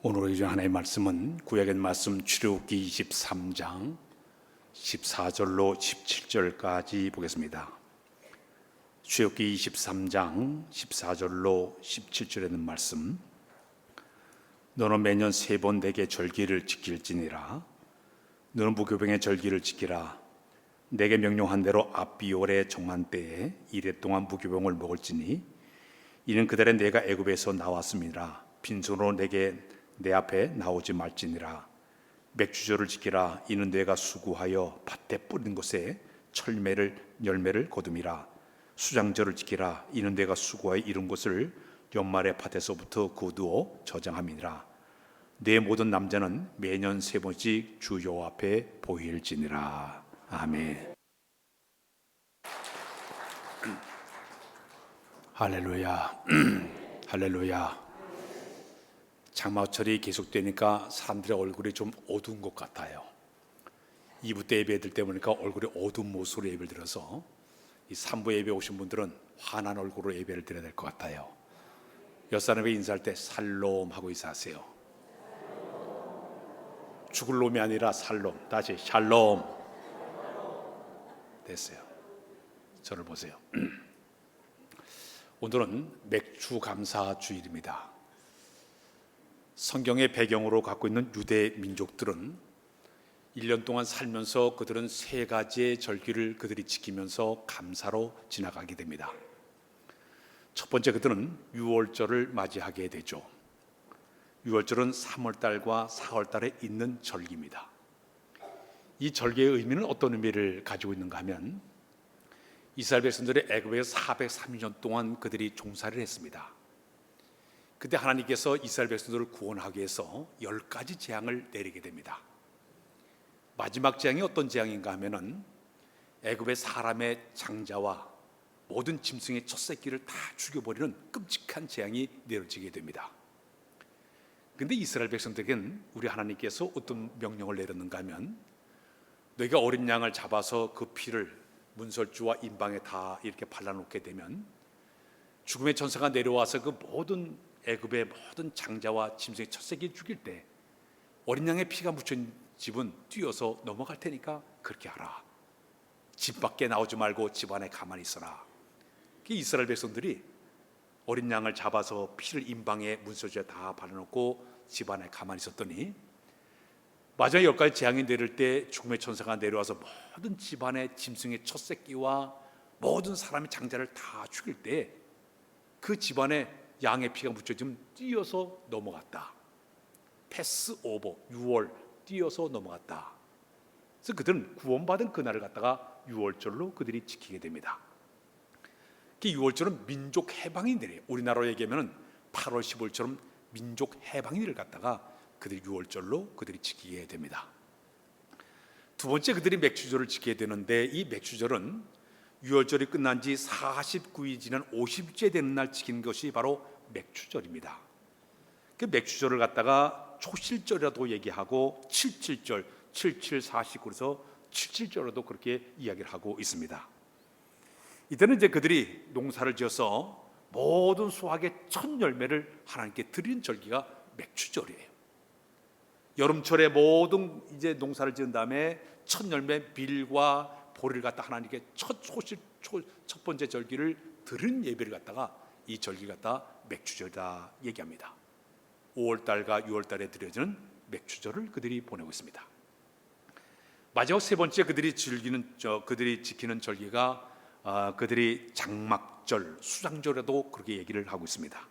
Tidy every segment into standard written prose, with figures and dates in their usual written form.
오늘 주신 하나님의 말씀은 구약의 말씀 출애굽기 23장 14절로 17절까지 보겠습니다. 출애굽기 23장 14절로 17절에 있는 말씀. 너는 매년 3번 내게 절기를 지킬지니라. 너는 무교병의 절기를 지키라. 내게 명령한 대로 압비올의 정한 때에 이래 동안 무교병을 먹을지니 이는 그날에 내가 애굽에서 나왔음이라. 빈손으로 내 앞에 나오지 말지니라. 맥주절을 지키라. 이는 내가 수고하여 밭에 뿌린 곳에 열매를 거둠이라. 수장절을 지키라. 이는 내가 수고하여 이룬 것을 연말의 밭에서부터 거두어 저장함이니라. 내 모든 남자는 매년 3번씩 주 여호와 앞에 보일지니라. 아멘. 할렐루야. 할렐루야. 장마철이 계속되니까 사람들의 얼굴이 좀 어두운 것 같아요. 2부 때 예배 드릴 때 보니까 얼굴이 어두운 모습으로 예배를 드려서 이 3부 예배 오신 분들은 환한 얼굴로 예배를 드려야 될 것 같아요. 옆사람에게 인사할 때 살롬 하고 인사하세요. 죽을 놈이 아니라 살롬. 다시 샬롬. 됐어요. 저를 보세요. 오늘은 맥주 감사 주일입니다. 성경의 배경으로 갖고 있는 유대 민족들은 1년 동안 살면서 그들은 3가지의 절기를 그들이 지키면서 감사로 지나가게 됩니다. 첫 번째, 그들은 유월절을 맞이하게 되죠. 유월절은 3월달과 4월달에 있는 절기입니다. 이 절기의 의미는 어떤 의미를 가지고 있는가 하면 이스라엘 백성들의 애굽에서 430년 동안 그들이 종살이를 했습니다. 그때 하나님께서 이스라엘 백성들을 구원하기 위해서 10가지 재앙을 내리게 됩니다. 마지막 재앙이 어떤 재앙인가 하면은 애굽의 사람의 장자와 모든 짐승의 첫 새끼를 다 죽여버리는 끔찍한 재앙이 내려지게 됩니다. 그런데 이스라엘 백성들에겐 우리 하나님께서 어떤 명령을 내렸는가 하면 너희가 어린 양을 잡아서 그 피를 문설주와 임방에 다 이렇게 발라놓게 되면 죽음의 천사가 내려와서 그 모든 애굽의 모든 장자와 짐승의 첫 새끼를 죽일 때 어린 양의 피가 묻힌 집은 뛰어서 넘어갈 테니까 그렇게 하라. 집 밖에 나오지 말고 집 안에 가만히 있어라. 이스라엘 백성들이 어린 양을 잡아서 피를 임방에 문설주에 다 발라놓고 집 안에 가만히 있었더니 마지막 10가지 재앙이 내릴 때 죽음의 천사가 내려와서 모든 집안의 짐승의 첫 새끼와 모든 사람의 장자를 다 죽일 때 그 집안에 양의 피가 묻혀지면 뛰어서 넘어갔다. 패스 오버, 6월 뛰어서 넘어갔다. 그래서 그들은 구원받은 그날을 갖다가 6월절로 그들이 지키게 됩니다. 6월절은 민족 해방의 날이에요. 우리나라로 얘기하면 8월 15일처럼 민족 해방의 날을 갖다가 그들이 6월절로 그들이 지키게 됩니다. 두 번째, 그들이 맥주절을 지키게 되는데 이 맥주절은 6월절이 끝난 지 49일 지난 50일째 되는 날 지키는 것이 바로 맥주절입니다. 그 맥주절을 갖다가 초실절이라도 얘기하고 77절, 77, 49에서 77절로도 그렇게 이야기를 하고 있습니다. 이때는 이제 그들이 농사를 지어서 모든 수확의 첫 열매를 하나님께 드리는 절기가 맥주절이에요. 여름철에 모든 이제 농사를 지은 다음에 첫 열매 빌과 보리를 갖다 하나님께 첫 번째 절기를 드리는 예배를 갖다가 이 절기 갖다 맥주절이다 얘기합니다. 5월달과 6월달에 드려지는 맥주절을 그들이 보내고 있습니다. 마지막 세 번째 그들이 지키는 절기가 그들이 장막절, 수장절에도 그렇게 얘기를 하고 있습니다.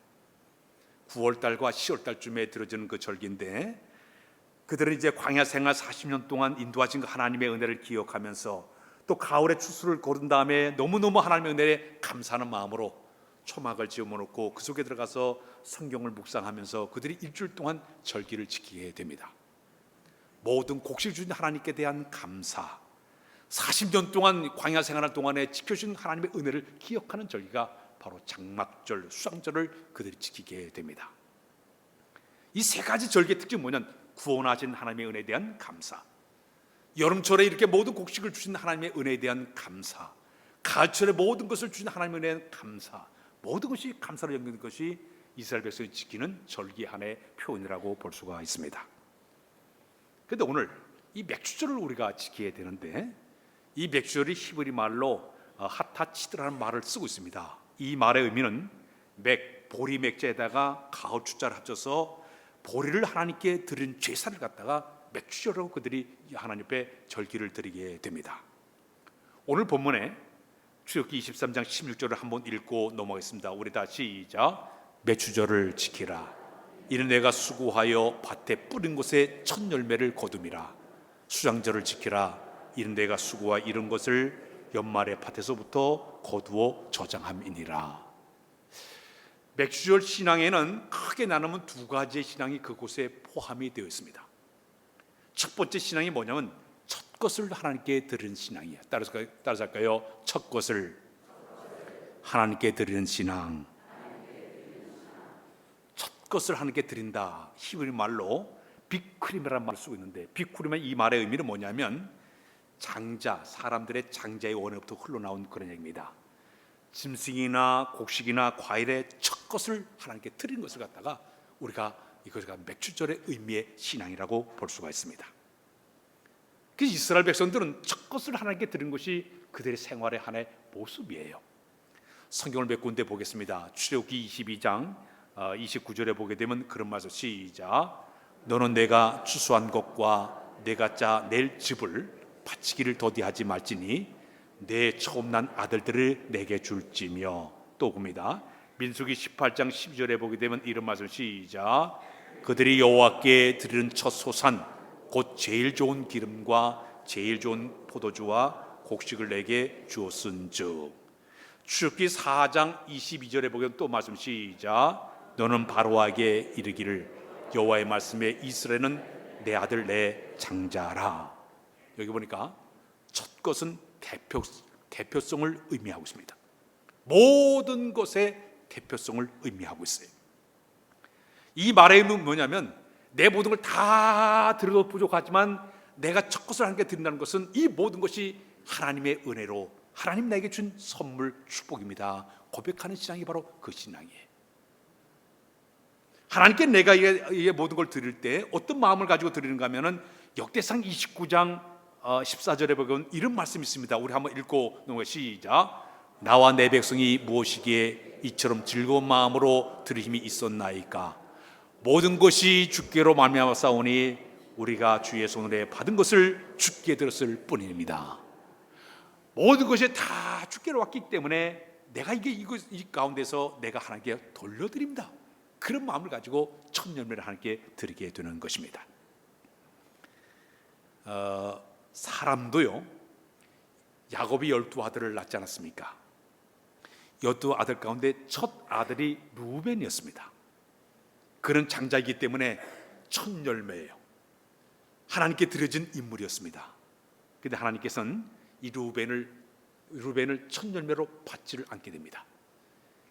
9월달과 10월달쯤에 드려지는 그 절기인데 그들은 이제 광야 생활 40년 동안 인도하신 그 하나님의 은혜를 기억하면서 또 가을의 추수를 거둔 다음에 너무너무 하나님의 은혜에 감사하는 마음으로 초막을 지어놓고 그 속에 들어가서 성경을 묵상하면서 그들이 일주일 동안 절기를 지키게 됩니다. 모든 곡식 주신 하나님께 대한 감사, 40년 동안 광야 생활 동안에 지켜주신 하나님의 은혜를 기억하는 절기가 바로 장막절, 수장절을 그들이 지키게 됩니다. 이 3가지 절기의 특징은 뭐냐면 구원하신 하나님의 은혜에 대한 감사, 여름철에 이렇게 모든 곡식을 주신 하나님의 은혜에 대한 감사, 가을철에 모든 것을 주신 하나님의 은혜에 대한 감사, 모든 것이 감사로 연결된 것이 이스라엘 백성이 지키는 절기 하나의 표현이라고 볼 수가 있습니다. 그런데 오늘 이 맥주절을 우리가 지켜야 되는데, 이 맥주절이 히브리 말로 하타치드라는 말을 쓰고 있습니다. 이 말의 의미는 보리 맥자에다가 가우추자를 합쳐서 보리를 하나님께 드린 제사를 갖다가 맥주절로 그들이 하나님 앞에 절기를 드리게 됩니다. 오늘 본문에 출애굽기 23장 16절을 한번 읽고 넘어가겠습니다. 우리 다 시작. 맥주절을 지키라. 이는 내가 수고하여 밭에 뿌린 곳에 첫 열매를 거둠이라. 수장절을 지키라. 이는 내가 수고하여 이른 것을 연말에 밭에서부터 거두어 저장함이니라. 맥주절 신앙에는 크게 나누면 두 가지의 신앙이 그곳에 포함이 되어 있습니다. 첫 번째 신앙이 뭐냐면 첫 것을 하나님께 드리는 신앙이에요. 따라서 할까요? 첫 것을 하나님께 드리는 신앙. 첫 것을 하나님께 드린다. 히브리 말로 비크림이라는 말을 쓰고 있는데, 비크림의 이 말의 의미는 뭐냐면 장자, 사람들의 장자의 원에부터 흘러나온 그런 얘기입니다. 짐승이나 곡식이나 과일의 첫 것을 하나님께 드리는 것을 갖다가 우리가 이것을 맥주절의 의미의 신앙이라고 볼 수가 있습니다. 그 이스라엘 백성들은 첫 것을 하나님께 드린 것이 그들의 생활의 하나의 모습이에요. 성경을 몇 군데 보겠습니다. 출애굽기 22장 29절에 보게 되면 그런 말씀, 시작. 너는 내가 추수한 것과 내가 짜 낼 즙을 바치기를 더디하지 말지니 내 처음 난 아들들을 내게 줄지며. 또 봅니다. 민수기 18장 12절에 보게 되면 이런 말씀, 시작. 그들이 여호와께 드리는 첫 소산 곧 제일 좋은 기름과 제일 좋은 포도주와 곡식을 내게 주었은즉. 출애굽기 4장 22절에 보면 또 말씀, 시작. 너는 바로에게 이르기를 여호와의 말씀에 이스라엘은 내 아들 내 장자라. 여기 보니까 첫 것은 대표성을 의미하고 있습니다. 모든 것의 대표성을 의미하고 있어요. 이 말의 의미는 뭐냐면 내 모든 걸 다 드려도 부족하지만 내가 첫 것을 하나님께 드린다는 것은 이 모든 것이 하나님의 은혜로 하나님 나에게 준 선물, 축복입니다. 고백하는 신앙이 바로 그 신앙이에요. 하나님께 내가 이 모든 걸 드릴 때 어떤 마음을 가지고 드리는가 하면은 역대상 29장 14절에 보면 이런 말씀이 있습니다. 우리 한번 읽고 넘어가. 시작. 나와 내 백성이 무엇이기에 이처럼 즐거운 마음으로 드릴 힘이 있었나이까. 모든 것이 주께로 말미암아 싸우니 우리가 주의 손으로 받은 것을 주께 드렸을 뿐입니다. 모든 것이 다 주께로 왔기 때문에 내가 이 가운데서 내가 하나님께 돌려드립니다. 그런 마음을 가지고 첫 열매를 하나님께 드리게 되는 것입니다. 사람도요, 야곱이 12아들을 낳지 않았습니까? 12아들 가운데 첫 아들이 루벤이었습니다. 그는 장자이기 때문에 첫 열매예요. 하나님께 드려진 인물이었습니다. 그런데 하나님께서는 이 루벤을 첫 열매로 받지를 않게 됩니다.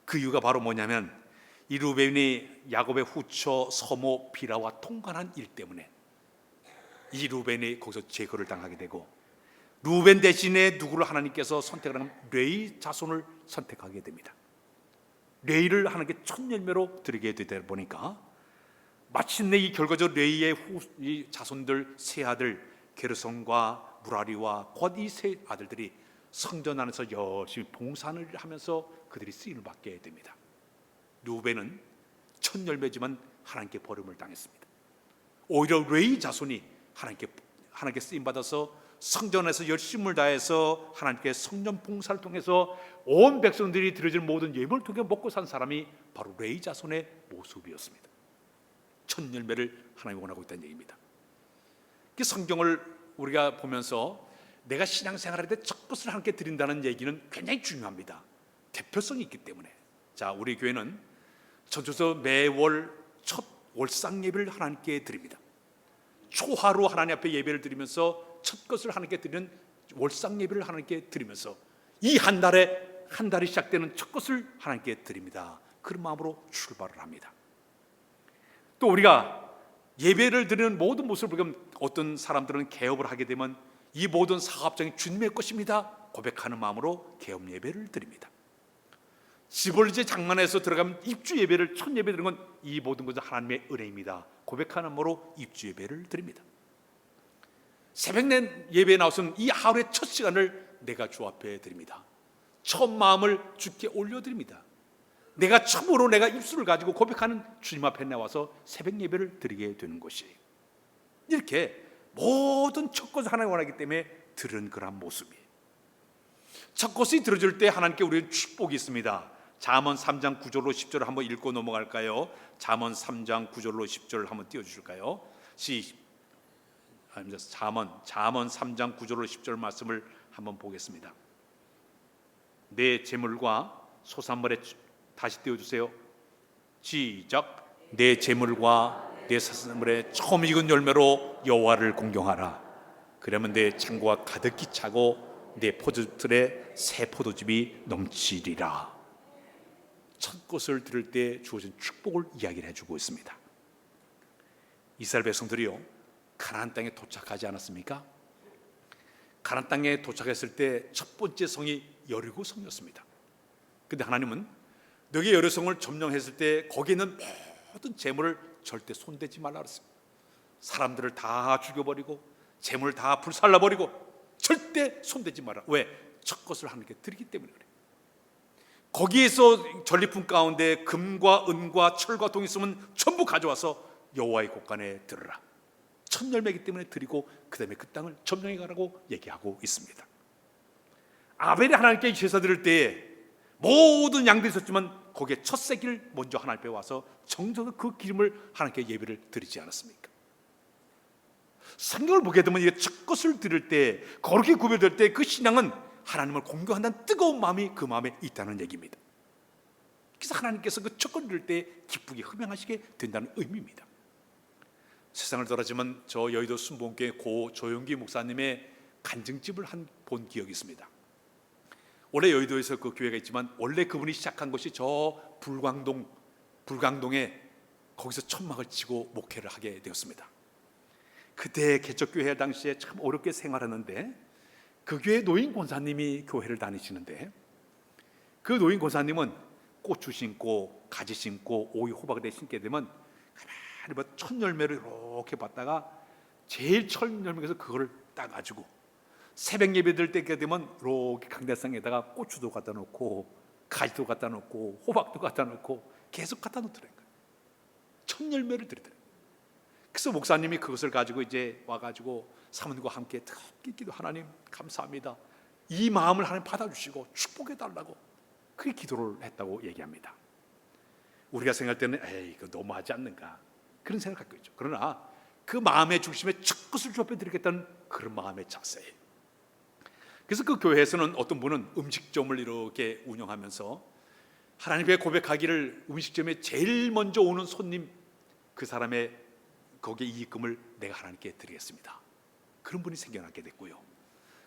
그 이유가 바로 뭐냐면 이 루벤이 야곱의 후처 서모 비라와 통관한 일 때문에 이 루벤이 거기서 제거를 당하게 되고, 루벤 대신에 누구를 하나님께서 선택을 하면 레위 자손을 선택하게 됩니다. 레위를 하나님께 첫 열매로 드리게 되다 보니까 마침내 이 결과적 레위의 이 자손들 세 아들 게르손과 무라리와 곧 이 세 아들들이 성전 안에서 열심히 봉사를 하면서 그들이 쓰임을 받게 됩니다. 루벤은 첫 열매지만 하나님께 버림을 당했습니다. 오히려 레위 자손이 하나님께 쓰임 받아서 성전에서 열심을 다해서 하나님께 성전 봉사를 통해서 온 백성들이 드려질 모든 예물을 통해 먹고 산 사람이 바로 레위 자손의 모습이었습니다. 첫 열매를 하나님이 원하고 있다는 얘기입니다. 그 성경을 우리가 보면서 내가 신앙생활할 때 첫 것을 하나님께 드린다는 얘기는 굉장히 중요합니다. 대표성이 있기 때문에. 자, 우리 교회는 전주에서 매월 첫 월상 예배를 하나님께 드립니다. 초하루 하나님 앞에 예배를 드리면서 첫 것을 하나님께 드리는 월상 예배를 하나님께 드리면서 이 한 달이 시작되는 첫 것을 하나님께 드립니다. 그런 마음으로 출발을 합니다. 또 우리가 예배를 드리는 모든 모습을 보면 어떤 사람들은 개업을 하게 되면 이 모든 사업장이 주님의 것입니다 고백하는 마음으로 개업 예배를 드립니다. 집을 이제 장만해서 들어가면 입주 예배를, 첫 예배 드리는 건 이 모든 것은 하나님의 은혜입니다. 고백하는으로 입주 예배를 드립니다. 새벽 내 예배에 나와서는 이 하루의 첫 시간을 내가 주 앞에 드립니다. 첫 마음을 주께 올려드립니다. 내가 처음으로 내가 입술을 가지고 고백하는 주님 앞에 나와서 새벽 예배를 드리게 되는 것이에요. 이렇게 모든 첫 것을 하나님 원하기 때문에 들은 그런 모습이에요. 첫 것이 들어줄 때 하나님께 우리는 축복이 있습니다. 잠언 3장 9절로 10절을 한번 읽고 넘어갈까요? 잠언 3장 9절로 10절을 한번 띄워주실까요? 잠언 3장 9절로 10절 말씀을 한번 보겠습니다. 내 재물과 소산물에, 다시 띄워주세요. 시작. 내 재물과 내 소산물에 처음 익은 열매로 여호와를 공경하라. 그러면 내 창고가 가득히 차고 내 포도틀에 새 포도즙이 넘치리라. 첫 것을 들을 때 주어진 축복을 이야기를 해주고 있습니다. 이스라엘 백성들이요, 가나안 땅에 도착하지 않았습니까? 가나안 땅에 도착했을 때 첫 번째 성이 여리고 성이었습니다. 근데 하나님은 너희 여리성을 점령했을 때 거기에 있는 모든 재물을 절대 손대지 말라 그랬습니다. 사람들을 다 죽여버리고 재물을 다 불살라버리고 절대 손대지 마라. 왜? 첫 것을 하나님께 드리기 때문에 그래요. 거기에서 전리품 가운데 금과 은과 철과 동이 있으면 전부 가져와서 여호와의 곳간에 들으라. 첫 열매이기 때문에 드리고 그 다음에 그 땅을 점령해 가라고 얘기하고 있습니다. 아벨이 하나님께 제사 드릴 때에 모든 양들이 있었지만 거기에 첫 새끼를 먼저 하나님께 와서 정성의 그 기름을 하나님께 예배를 드리지 않았습니까? 성경을 보게 되면 이게 첫 것을 드릴 때, 거룩히 구별될 때 그 신앙은 하나님을 공경한다는 뜨거운 마음이 그 마음에 있다는 얘기입니다. 그래서 하나님께서 그 첫 것을 드릴 때 기쁘게 흠양하시게 된다는 의미입니다. 세상을 떠나지만 저 여의도 순복음교회 고 조용기 목사님의 간증집을 본 기억이 있습니다. 원래 여의도에서 그 교회가 있지만 원래 그분이 시작한 것이 저 불광동에 거기서 천막을 치고 목회를 하게 되었습니다. 그때 개척교회 당시에 참 어렵게 생활하는데 그 교회 노인 권사님이 교회를 다니시는데 그 노인 권사님은 고추 심고 가지 심고 오이 호박을 심게 되면 가만히 첫 열매를 이렇게 받다가 제일 첫 열매에서 그거를 따가지고 새벽 예배 들 때 되면 이렇게 강대상에다가 고추도 갖다 놓고 가지도 갖다 놓고 호박도 갖다 놓고 계속 갖다 놓더라는 거예요. 첫 열매를 드리더라고요. 그래서 목사님이 그것을 가지고 이제 와가지고 사모님과 함께 기도, 하나님 감사합니다. 이 마음을 하나님 받아주시고 축복해 달라고 그렇게 기도를 했다고 얘기합니다. 우리가 생각할 때는 에이 이거 너무하지 않는가 그런 생각을 갖고 있죠. 그러나 그 마음의 중심에 첫 것을 주 앞에 드리겠다는 그런 마음의 자세예요. 그래서 그 교회에서는 어떤 분은 음식점을 이렇게 운영하면서 하나님께 고백하기를 음식점에 제일 먼저 오는 손님 그 사람의 거기에 이익금을 내가 하나님께 드리겠습니다. 그런 분이 생겨나게 됐고요.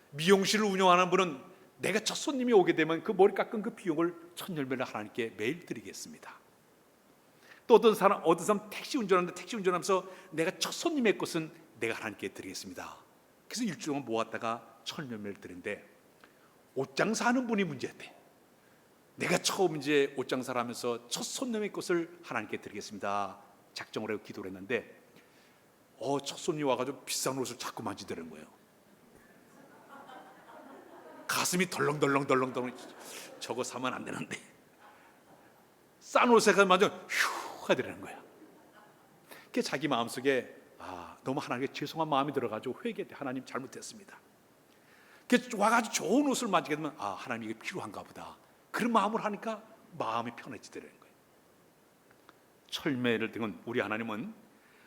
미용실을 운영하는 분은 내가 첫 손님이 오게 되면 그 머리 깎은 그 비용을 첫 열매를 하나님께 매일 드리겠습니다. 또 어떤 사람 택시 운전하는데 택시 운전하면서 내가 첫 손님의 것은 내가 하나님께 드리겠습니다. 그래서 일주일 동안 모았다가 첫 열매를 드리는데 옷 장사하는 분이 문제였대. 내가 처음 이제 옷 장사를 하면서 첫 손님의 것을 하나님께 드리겠습니다. 작정을 하고 기도를 했는데 첫 손님이 와가지고 비싼 옷을 자꾸 만지더라는 거예요. 가슴이 덜렁덜렁 저거 사면 안 되는데 싼 옷에 가서 휴 하더라는 거야. 그게 자기 마음속에 너무 하나님께 죄송한 마음이 들어가지고 회개돼. 하나님 잘못했습니다. 그래서 와가지고 좋은 옷을 만지게 되면 하나님 이게 필요한가 보다. 그런 마음을 하니까 마음이 편해지더라는 거예요. 철매를 등은 우리 하나님은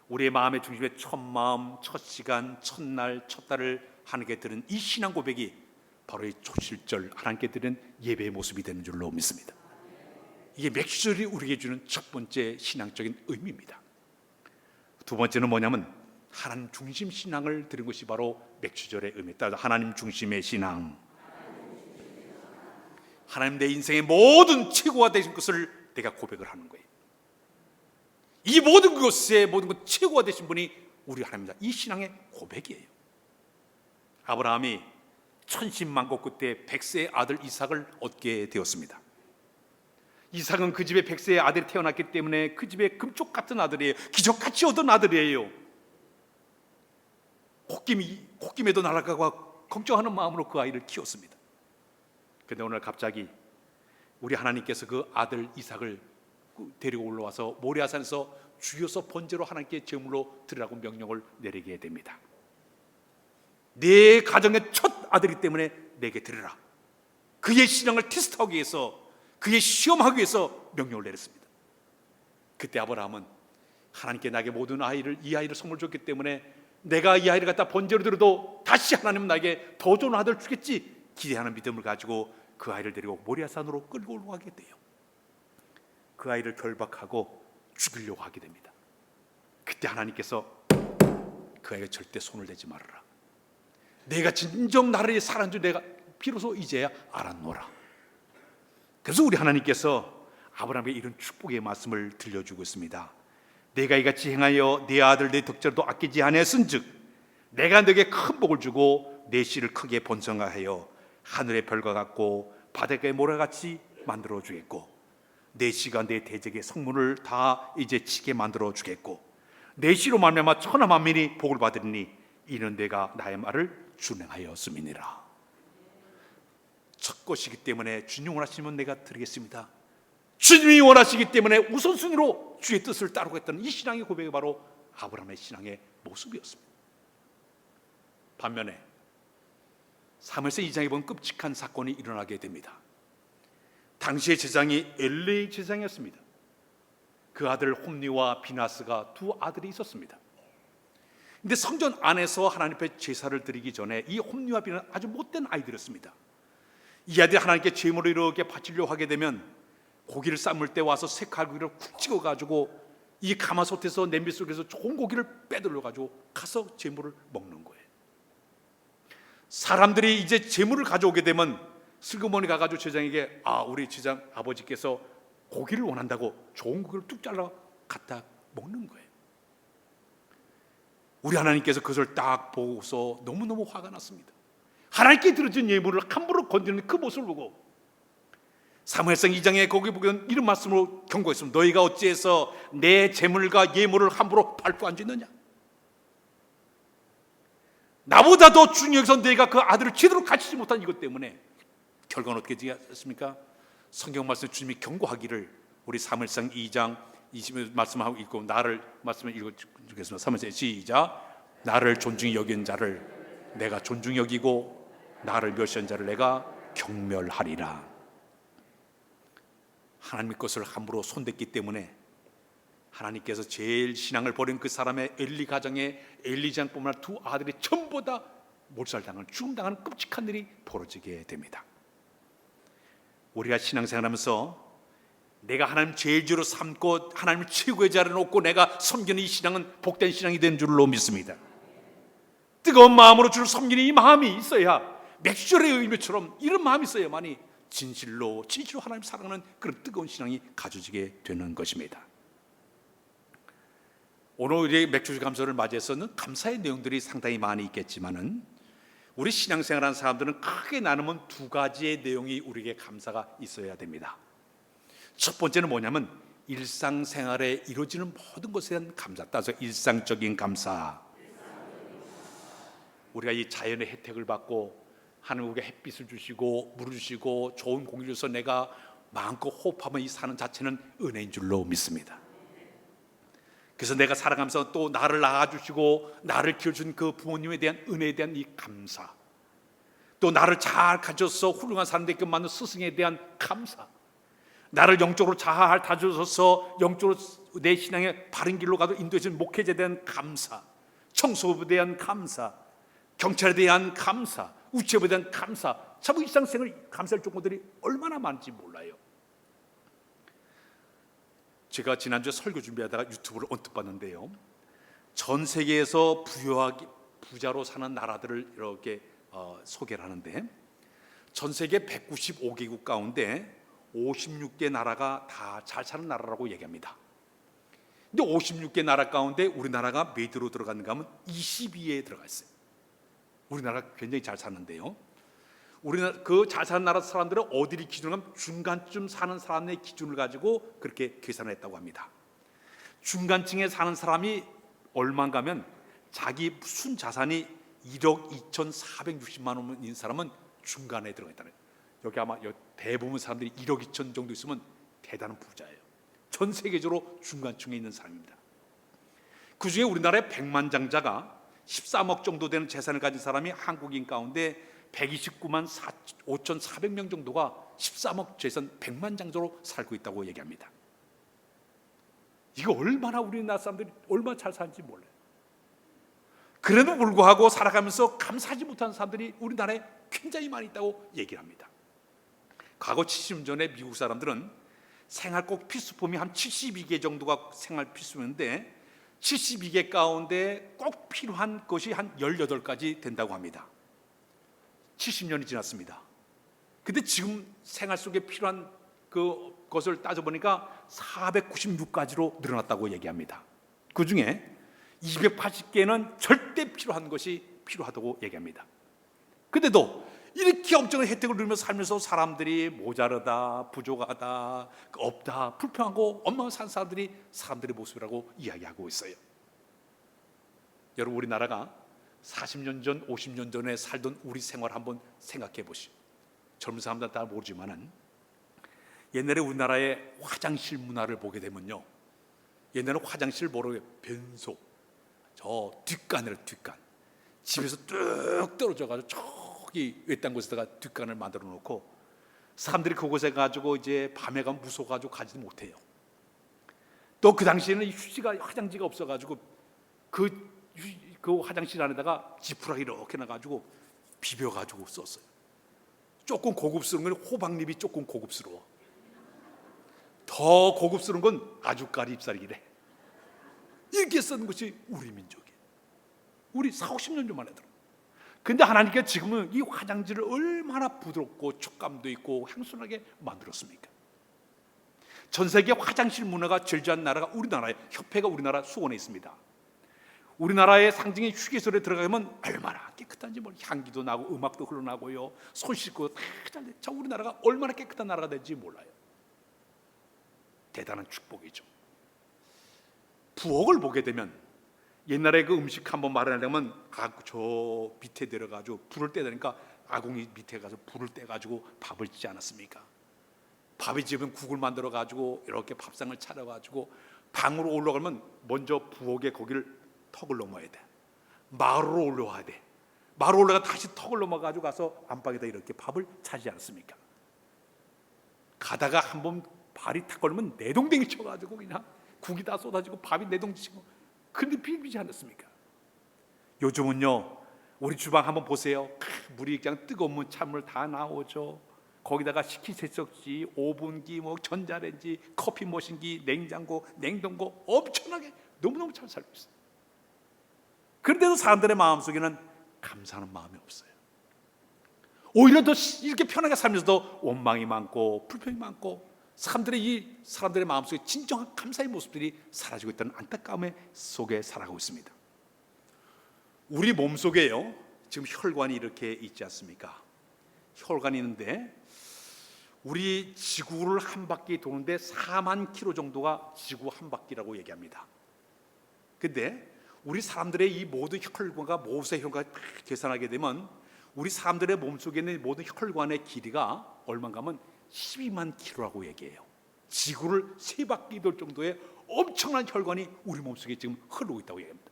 우리의 마음의 중심에 첫 마음, 첫 시간, 첫날, 첫 달을 하나님께 드린 이 신앙 고백이 바로 이 초실절 하나님께 드린 예배의 모습이 되는 줄로 믿습니다. 이게 맥주절이 우리에게 주는 첫 번째 신앙적인 의미입니다. 두 번째는 뭐냐면 하나님 중심 신앙을 드린 것이 바로 맥주절의 의미입니다. 하나님 중심의 신앙. 하나님 내 인생의 모든 최고가 되신 것을 내가 고백을 하는 거예요. 이 모든 것의 모든 것 최고가 되신 분이 우리 하나님입니다. 이 신앙의 고백이에요. 아브라함이 천신만고 끝에 100세의 아들 이삭을 얻게 되었습니다. 이삭은 그 집에 백세의 아들이 태어났기 때문에 그 집에 금쪽 같은 아들이에요. 기적같이 얻은 아들이에요. 콧김에도 날아가고 걱정하는 마음으로 그 아이를 키웠습니다. 그런데 오늘 갑자기 우리 하나님께서 그 아들 이삭을 데리고 올라와서 모리아산에서 죽여서 번제로 하나님께 제물로 드리라고 명령을 내리게 됩니다. 내 가정의 첫 아들이기 때문에 내게 드리라. 그의 신앙을 테스트하기 위해서, 그의 시험하기 위해서 명령을 내렸습니다. 그때 아브라함은 하나님께 나에게 모든 이 아이를 선물 줬기 때문에 내가 이 아이를 갖다 번제로 드려도 다시 하나님은 나에게 더 좋은 아들을 주겠지 기대하는 믿음을 가지고 그 아이를 데리고 모리아산으로 끌고 올라가게 돼요. 그 아이를 결박하고 죽이려고 하게 됩니다. 그때 하나님께서 그 아이가 절대 손을 대지 말아라. 내가 진정 나를 사랑한 줄 내가 비로소 이제야 알았노라. 그래서 우리 하나님께서 아브라함에게 이런 축복의 말씀을 들려주고 있습니다. 내가 이같이 행하여 네 아들 내 덕자도 아끼지 아니하였은즉 내가 너에게 큰 복을 주고 내 씨를 크게 번성하여 하늘의 별과 같고 바닷가의 모래같이 만들어 주겠고 내 씨가 내 대적의 성문을 다 이제 치게 만들어 주겠고 내 씨로 말미암아 천하 만민이 복을 받으리니 이는 내가 나의 말을 준행하였음이니라. 첫 것이기 때문에 주님 원하시면 내가 드리겠습니다. 주님이 원하시기 때문에 우선순위로 주의 뜻을 따르겠다는 이 신앙의 고백이 바로 아브라함의 신앙의 모습이었습니다. 반면에 사무엘상 2장에 보면 끔찍한 사건이 일어나게 됩니다. 당시의 제장이 엘리의 제장이었습니다. 그 아들 홈리와 비나스가 두 아들이 있었습니다. 근데 성전 안에서 하나님 앞에 제사를 드리기 전에 이 홈리와 비나스 아주 못된 아이들이었습니다. 이 아들이 하나님께 제물을 이렇게 바치려고 하게 되면 고기를 삶을 때 와서 새 칼국이를 쿡 찍어가지고 이 가마솥에서 냄비 속에서 좋은 고기를 빼들려가지고 가서 제물을 먹는 거예요. 사람들이 이제 제물을 가져오게 되면 슬그머니 가가지고 제장에게 우리 제장 아버지께서 고기를 원한다고 좋은 고기를 뚝 잘라 갖다 먹는 거예요. 우리 하나님께서 그것을 딱 보고서 너무너무 화가 났습니다. 하나님께 드려진 예물을 함부로 건드리는 그 모습을 보고 사무엘상 2장에 거기 보면 이런 말씀으로 경고했습니다. 너희가 어찌해서 내 제물과 예물을 함부로 밟고 앉았느냐? 나보다 더 중요해서 내가 그 아들을 제대로 가르치지 못한 이것 때문에 결과는 어떻게 되었습니까? 성경 말씀 주님이 경고하기를 우리 사무엘상 2장 20절 말씀하고 있고 나를 말씀을 읽어주겠습니다. 사무엘상 시작. 나를 존중히 여긴 자를 내가 존중히 여기고 나를 멸시한 자를 내가 경멸하리라. 하나님의 것을 함부로 손댔기 때문에 하나님께서 제일 신앙을 버린 그 사람의 엘리 가정에 엘리장뿐만 아니라 두 아들이 전부 다 몰살당하는 죽음당하는 끔찍한 일이 벌어지게 됩니다. 우리가 신앙생활하면서 내가 하나님 제일 주로 삼고 하나님을 최고의 자리에 놓고 내가 섬기는 이 신앙은 복된 신앙이 되는 줄로 믿습니다. 뜨거운 마음으로 주를 섬기는 이 마음이 있어야 맥주절의 의미처럼 이런 마음이 있어야만이 진실로 하나님 사랑하는 그런 뜨거운 신앙이 가져지게 되는 것입니다. 오늘 우리 맥주절 감사를 맞이해서는 감사의 내용들이 상당히 많이 있겠지만은 우리 신앙생활하는 사람들은 크게 나누면 두 가지의 내용이 우리에게 감사가 있어야 됩니다. 첫 번째는 뭐냐면 일상생활에 이루어지는 모든 것에 대한 감사. 따라서 일상적인 감사. 우리가 이 자연의 혜택을 받고 하나님 우리에게 햇빛을 주시고 물을 주시고 좋은 공기를 줘서 내가 마음껏 호흡하며 이 사는 자체는 은혜인 줄로 믿습니다. 그래서 내가 살아가면서 또 나를 낳아주시고 나를 키워준 그 부모님에 대한 은혜에 대한 이 감사, 또 나를 잘 가져서 훌륭한 사람 되게 만든 스승에 대한 감사, 나를 영적으로 잘 다져서 영적으로 내 신앙의 바른 길로 가도 인도해준 목회자에 대한 감사, 청소부에 대한 감사, 경찰에 대한 감사, 우체부에 대한 감사, 참 일상생활 감사할 정보들이 얼마나 많은지 몰라요. 제가 지난주에 설교 준비하다가 유튜브를 언뜻 봤는데요, 전 세계에서 부자로 사는 나라들을 이렇게 소개를 하는데 전 세계 195개국 가운데 56개 나라가 다 잘 사는 나라라고 얘기합니다. 근데 56개 나라 가운데 우리나라가 몇 위로 들어갔는가 하면 22위에 들어가 있어요. 우리나라가 굉장히 잘 사는데요, 우리나라 그 잘 사는 나라 사람들은 어디를 기준으로 하면 중간쯤 사는 사람의 기준을 가지고 그렇게 계산을 했다고 합니다. 중간층에 사는 사람이 얼마인가 하면 자기 순 자산이 1억 2,460만 원인 사람은 중간에 들어가 있다는 거예요. 여기 아마 대부분 사람들이 1억 2천 정도 있으면 대단한 부자예요. 전 세계적으로 중간층에 있는 사람입니다. 그 중에 우리나라의 백만장자가 13억 정도 되는 재산을 가진 사람이 한국인 가운데 129만 5,400명 정도가 13억 재산 백만장자로 살고 있다고 얘기합니다. 이거 얼마나 우리나라 사람들이 얼마나 잘 사는지 몰라요. 그래도 불구하고 살아가면서 감사하지 못하는 사람들이 우리나라에 굉장히 많이 있다고 얘기를 합니다. 과거 70년 전에 미국 사람들은 생활 꼭 필수품이 한 72개 정도가 생활 필수였는데 72개 가운데 꼭 필요한 것이 한 18가지 된다고 합니다. 70년이 지났습니다. 근데 지금 생활 속에 필요한 그것을 따져보니까 496가지로 늘어났다고 얘기합니다. 그 중에 280개는 절대 필요한 것이 필요하다고 얘기합니다. 근데도 이렇게 엄청난 혜택을 누리면서 살면서 사람들이 모자르다, 부족하다, 없다, 불평하고 엉망을 사는 사람들이 사람들의 모습이라고 이야기하고 있어요. 여러분, 우리나라가 40년 전, 50년 전에 살던 우리 생활 한번 생각해 보시오. 젊은 사람들은 다 모르지만은 옛날에 우리나라의 화장실 문화를 보게 되면요, 옛날에 화장실 뭐라고 해요? 변소, 저 뒷간을 뒷간, 집에서 뚝 떨어져가지고 저기 외딴 곳에다가 뒷간을 만들어 놓고 사람들이 그곳에 가지고 이제 밤에 가면 무서워가지고 가지도 못해요. 또 그 당시에는 휴지가 화장지가 없어가지고 그 화장실 안에다가 지푸라기 이렇게 놔가지고 비벼가지고 썼어요. 조금 고급스러운 건 호박잎이 조금 고급스러워. 더 고급스러운 건 아주까리 잎사귀래. 이렇게 쓰는 것이 우리 민족이에요. 우리 40-50년 전만 해도. 근데 하나님께서 지금은 이 화장지를 얼마나 부드럽고 촉감도 있고 향순하게 만들었습니까? 전 세계 화장실 문화가 절제한 나라가 우리나라에, 협회가 우리나라 수원에 있습니다. 우리나라의 상징이 휴게소에 들어가면 얼마나 깨끗한지 향기도 나고 음악도 흘러나고요, 손 씻고 다 잘 돼. 자, 우리나라가 얼마나 깨끗한 나라가 될지 몰라요. 대단한 축복이죠. 부엌을 보게 되면 옛날에 그 음식 한번 마련하려면 저 밑에 내려가지고 불을 떼다니까 아궁이 밑에 가서 불을 떼가지고 밥을 짓지 않았습니까? 밥이 집으면 국을 만들어가지고 이렇게 밥상을 차려가지고 방으로 올라가면 먼저 부엌에 거기를 턱을 넘어야 돼. 마루로 올라와야 돼. 마루 올라가 다시 턱을 넘어가지고 가서 안방에다 이렇게 밥을 차지 않습니까? 가다가 한번 발이 탁 걸리면 내동댕이 쳐가지고 그냥 국이 다 쏟아지고 밥이 내동치고, 근데 비비지 않았습니까? 요즘은요, 우리 주방 한번 보세요. 물이 그냥 뜨거운 찬물 다 나오죠. 거기다가 식기세척기, 오븐기, 전자레인지, 커피 머신기, 냉장고, 냉동고 엄청나게 너무너무 잘 살고 있어요. 그런데도 사람들의 마음속에는 감사하는 마음이 없어요. 오히려 더 이렇게 편하게 살면서도 원망이 많고 불평이 많고 사람들의 마음속에 진정한 감사의 모습들이 사라지고 있다는 안타까움 속에 살아가고 있습니다. 우리 몸속에요, 지금 혈관이 이렇게 있지 않습니까? 혈관이 있는데 우리 지구를 한 바퀴 도는데 4만 킬로 정도가 지구 한 바퀴라고 얘기합니다. 근데 우리 사람들의 이 모든 혈관과 모세 혈관을 계산하게 되면 우리 사람들의 몸속에 있는 모든 혈관의 길이가 얼마인가 하면 12만 킬로라고 얘기해요. 지구를 3바퀴 돌 정도의 엄청난 혈관이 우리 몸속에 지금 흐르고 있다고 얘기합니다.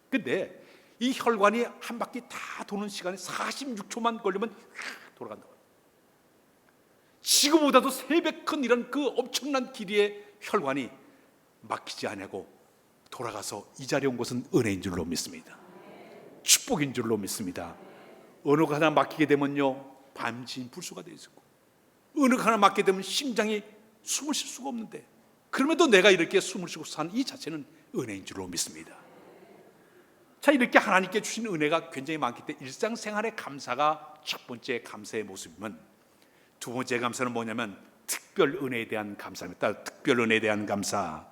근데 이 혈관이 한 바퀴 다 도는 시간이 46초만 걸리면 돌아간다고. 지구보다도 3배 큰 이런 그 엄청난 길이의 혈관이 막히지 않고 돌아가서 이 자리에 온 것은 은혜인 줄로 믿습니다. 축복인 줄로 믿습니다. 어느 거 하나 막히게 되면요, 밤진불수가 되어 있고, 어느 거 하나 막히게 되면 심장이 숨을 쉴 수가 없는데, 그럼에도 내가 이렇게 숨을 쉬고 사는 이 자체는 은혜인 줄로 믿습니다. 자, 이렇게 하나님께 주신 은혜가 굉장히 많기 때문에 일상생활의 감사가 첫 번째 감사의 모습이면, 두 번째 감사는 뭐냐면 특별 은혜에 대한 감사입니다. 특별 은혜에 대한 감사.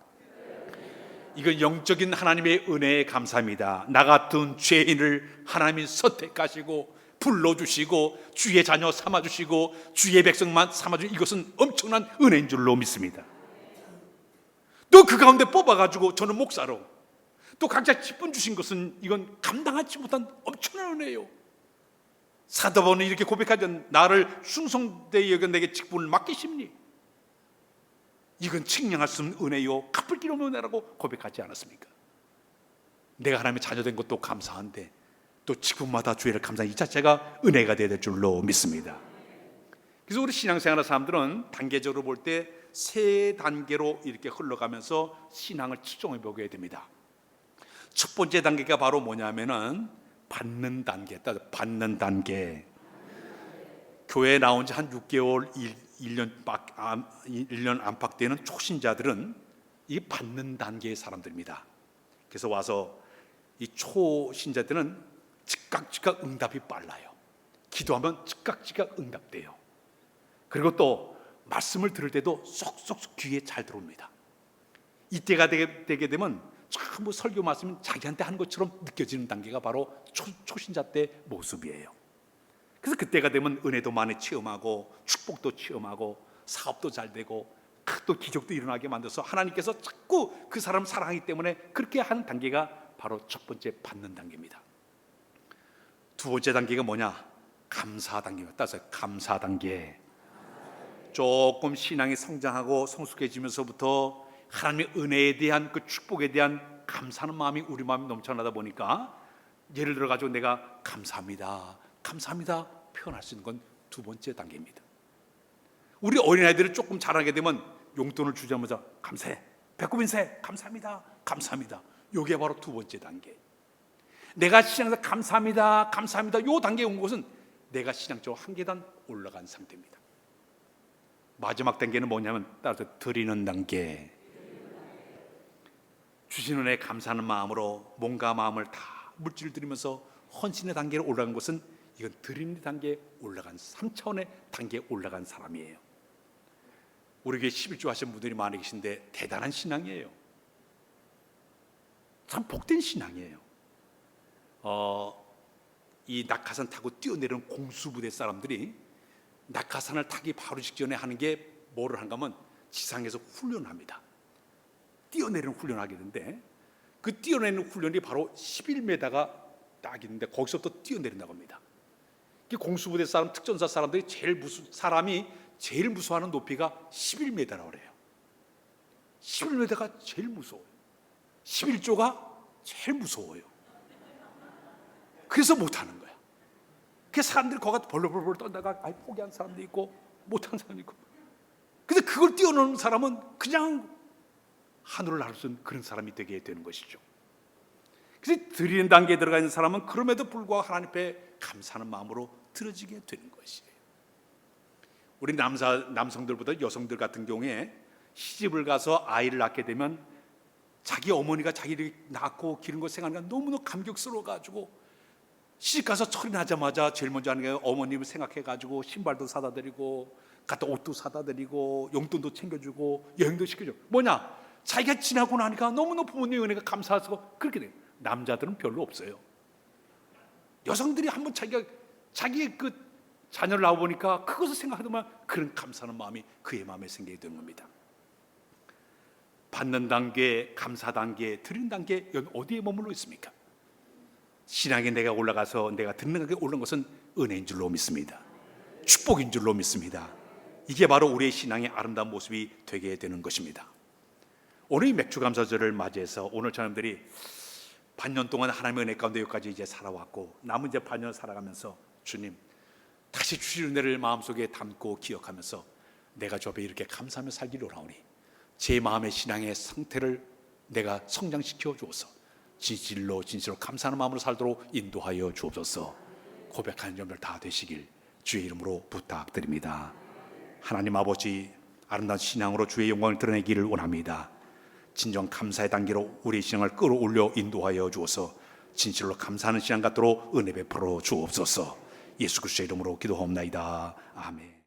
이건 영적인 하나님의 은혜의 감사입니다. 나 같은 죄인을 하나님이 선택하시고 불러주시고 주의 자녀 삼아주시고 주의 백성만 삼아주시고 이것은 엄청난 은혜인 줄로 믿습니다. 또 그 가운데 뽑아가지고 저는 목사로 또 각자 직분 주신 것은 이건 감당하지 못한 엄청난 은혜예요. 사도 바울은 이렇게 고백하죠. 나를 충성되이 여겨 내게 직분을 맡기십니. 이건 측량할 수 없는 은혜요 갚을 길 없는 은혜라고 고백하지 않았습니까? 내가 하나님의 자녀된 것도 감사한데 또 직분마다 주의를 감사하는 이 자체가 은혜가 되어야 될 줄로 믿습니다. 그래서 우리 신앙생활하는 사람들은 단계적으로 볼 때 세 단계로 이렇게 흘러가면서 신앙을 측정해 보게 됩니다. 첫 번째 단계가 바로 뭐냐면은 받는 단계. 받는 단계. 교회에 나온 지 한 6개월, 1년 안팎 되는 초신자들은 이 받는 단계의 사람들입니다. 그래서 와서 이 초신자들은 즉각 응답이 빨라요. 기도하면 즉각 응답돼요. 그리고 또 말씀을 들을 때도 쏙쏙 귀에 잘 들어옵니다. 이때가 되게 되면 전부 설교 말씀이 자기한테 하는 것처럼 느껴지는 단계가 바로 초신자 때 모습이에요. 그래서 그때가 되면 은혜도 많이 체험하고 축복도 체험하고 사업도 잘 되고 또 기적도 일어나게 만들어서 하나님께서 자꾸 그 사람을 사랑하기 때문에 그렇게 하는 단계가 바로 첫 번째 받는 단계입니다. 두 번째 단계가 뭐냐? 감사 단계입니다. 따라서 감사 단계. 조금 신앙이 성장하고 성숙해지면서부터 하나님의 은혜에 대한 그 축복에 대한 감사하는 마음이 우리 마음이 넘쳐나다 보니까 예를 들어 가지고 내가 감사합니다 표현할 수 있는 건 두 번째 단계입니다. 우리 어린아이들을 조금 자라게 되면 용돈을 주자마자 감사해, 배꼽 인사해, 감사합니다. 이게 바로 두 번째 단계. 내가 신앙에서 감사합니다 이 단계에 온 것은 내가 신앙적으로 한 계단 올라간 상태입니다. 마지막 단계는 뭐냐면 따라서 드리는 단계. 주신 은혜에 감사하는 마음으로 몸과 마음을 다 물질을 드리면서 헌신의 단계로 올라간 것은 이건 드리는 단계에 올라간 3차원의 단계에 올라간 사람이에요. 우리 교회 11조 하신 분들이 많이 계신데 대단한 신앙이에요. 참 복된 신앙이에요. 이 낙하산 타고 뛰어내리는 공수부대 사람들이 낙하산을 타기 바로 직전에 하는 게 뭐를 하는가 하면 지상에서 훈련합니다. 뛰어내리는 훈련을 하게 되는데 그 뛰어내리는 훈련이 바로 11m가 딱 있는데 거기서부터 뛰어내린다고 합니다. 공수부대 사람, 특전사 사람들이 사람이 제일 무서워하는 높이가 11m라고 그래요. 11m가 제일 무서워요. 11조가 제일 무서워요. 그래서 못하는 거야. 그 사람들이 거기서 벌벌벌 떨다가 포기한 사람도 있고 못한 사람도 있고. 근데 그걸 뛰어넘는 사람은 그냥 하늘을 날 수 있는 그런 사람이 되게 되는 것이죠. 그래서 드리는 단계에 들어가 있는 사람은 그럼에도 불구하고 하나님 앞에 감사하는 마음으로 들어지게 되는 것이에요. 우리 남성들보다 여성들 같은 경우에 시집을 가서 아이를 낳게 되면 자기 어머니가 자기를 낳고 기른 거 생각하니까 너무너무 감격스러워가지고 시집 가서 철이 나자마자 제일 먼저 하는 게 어머님을 생각해가지고 신발도 사다 드리고 갖다 옷도 사다 드리고 용돈도 챙겨주고 여행도 시켜줘. 뭐냐? 자기가 지나고 나니까 너무너무 부모님의 은혜가 감사해서 그렇게 돼요. 남자들은 별로 없어요. 여성들이 한번 자기의 그 자녀를 낳아보니까 그것을 생각하더만 그런 감사하는 마음이 그의 마음에 생기게 되는 겁니다. 받는 단계, 감사 단계, 드리는 단계, 여기 어디에 머물러 있습니까? 신앙에 내가 올라가서 내가 듣는 단계에 올라온 것은 은혜인 줄로 믿습니다. 축복인 줄로 믿습니다. 이게 바로 우리의 신앙의 아름다운 모습이 되게 되는 것입니다. 오늘 이 맥주감사절을 맞이해서 오늘 저놈들이 반년 동안 하나님의 은혜 가운데 여기까지 이제 살아왔고 남은 이제 반년 살아가면서 주님 다시 주실 은혜를 마음속에 담고 기억하면서 내가 주 앞에 이렇게 감사하며 살기를 원하오니 제 마음의 신앙의 상태를 내가 성장시켜 주옵소서. 진실로 감사하는 마음으로 살도록 인도하여 주옵소서. 고백하는 점들 다 되시길 주의 이름으로 부탁드립니다. 하나님 아버지, 아름다운 신앙으로 주의 영광을 드러내기를 원합니다. 진정 감사의 단계로 우리의 신앙을 끌어올려 인도하여 주어서 진실로 감사하는 신앙 갖도록 은혜 베풀어 주옵소서. 예수 그리스도의 이름으로 기도하옵나이다. 아멘.